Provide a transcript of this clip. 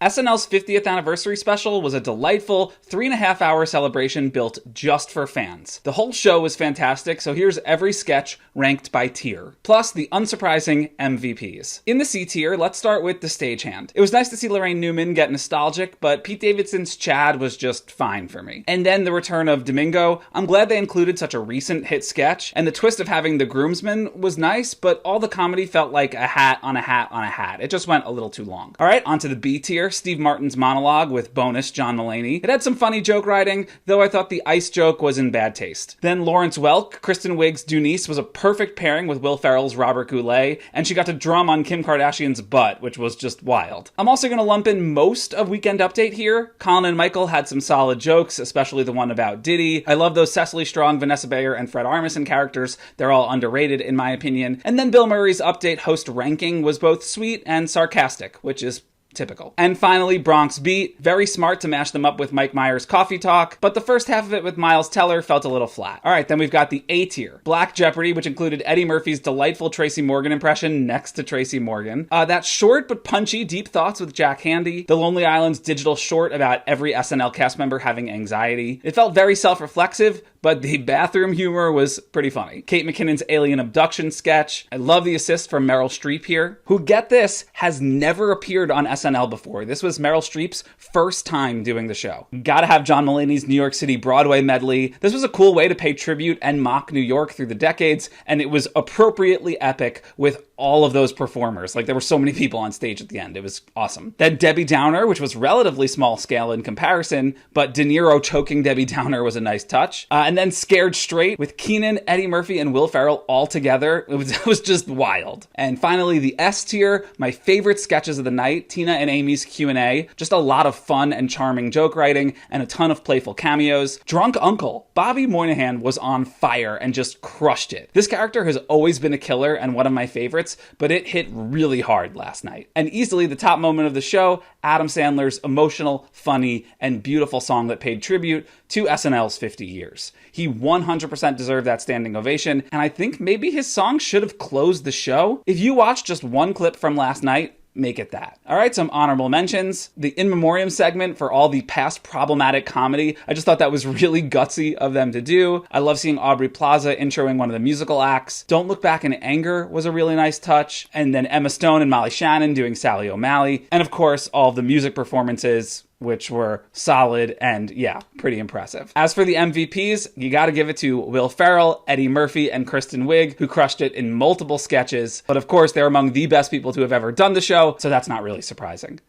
SNL's 50th anniversary special was a delightful 3.5-hour celebration built just for fans. The whole show was fantastic, so here's every sketch ranked by tier, plus the unsurprising MVPs. In the C tier, let's start with the stagehand. It was nice to see Lorraine Newman get nostalgic, but Pete Davidson's Chad was just fine for me. And then the return of Domingo. I'm glad they included such a recent hit sketch, and the twist of having the groomsmen was nice, but all the comedy felt like a hat on a hat on a hat. It just went a little too long. Alright, onto the B tier. Steve Martin's monologue with bonus John Mulaney. It had some funny joke writing, though I thought the ice joke was in bad taste. Then Lawrence Welk, Kristen Wiig's Dunice, was a perfect pairing with Will Ferrell's Robert Goulet, and she got to drum on Kim Kardashian's butt, which was just wild. I'm also going to lump in most of Weekend Update here. Colin and Michael had some solid jokes, especially the one about Diddy. I love those Cecily Strong, Vanessa Bayer, and Fred Armisen characters. They're all underrated in my opinion. And then Bill Murray's Update host ranking was both sweet and sarcastic, which is typical. And finally, Bronx Beat. Very smart to mash them up with Mike Myers' Coffee Talk, but the first half of it with Miles Teller felt a little flat. Alright, then we've got the A tier. Black Jeopardy, which included Eddie Murphy's delightful Tracy Morgan impression next to Tracy Morgan. That short but punchy Deep Thoughts with Jack Handey. The Lonely Island's digital short about every SNL cast member having anxiety. It felt very self-reflexive, but the bathroom humor was pretty funny. Kate McKinnon's alien abduction sketch. I love the assist from Meryl Streep here, who, get this, has never appeared on SNL before. This was Meryl Streep's first time doing the show. Gotta have John Mulaney's New York City Broadway medley. This was a cool way to pay tribute and mock New York through the decades, and it was appropriately epic with all of those performers. Like, there were so many people on stage at the end. It was awesome. Then Debbie Downer, which was relatively small scale in comparison, but De Niro choking Debbie Downer was a nice touch. And then Scared Straight with Keenan, Eddie Murphy, and Will Ferrell all together. It was just wild. And finally, the S tier, my favorite sketches of the night, Tina and Amy's Q&A. Just a lot of fun and charming joke writing and a ton of playful cameos. Drunk Uncle, Bobby Moynihan was on fire and just crushed it. This character has always been a killer and one of my favorites, but it hit really hard last night. And easily the top moment of the show, Adam Sandler's emotional, funny, and beautiful song that paid tribute to SNL's 50 years. He 100% deserved that standing ovation, and I think maybe his song should have closed the show. If you watch just one clip from last night, make it that. Alright, some honorable mentions. The In Memoriam segment for all the past problematic comedy. I just thought that was really gutsy of them to do. I love seeing Aubrey Plaza introing one of the musical acts. Don't Look Back in Anger was a really nice touch. And then Emma Stone and Molly Shannon doing Sally O'Malley. And of course, all of the music performances, which were solid and, yeah, pretty impressive. As for the MVPs, you gotta give it to Will Ferrell, Eddie Murphy, and Kristen Wiig, who crushed it in multiple sketches. But of course, they're among the best people to have ever done the show, so that's not really surprising.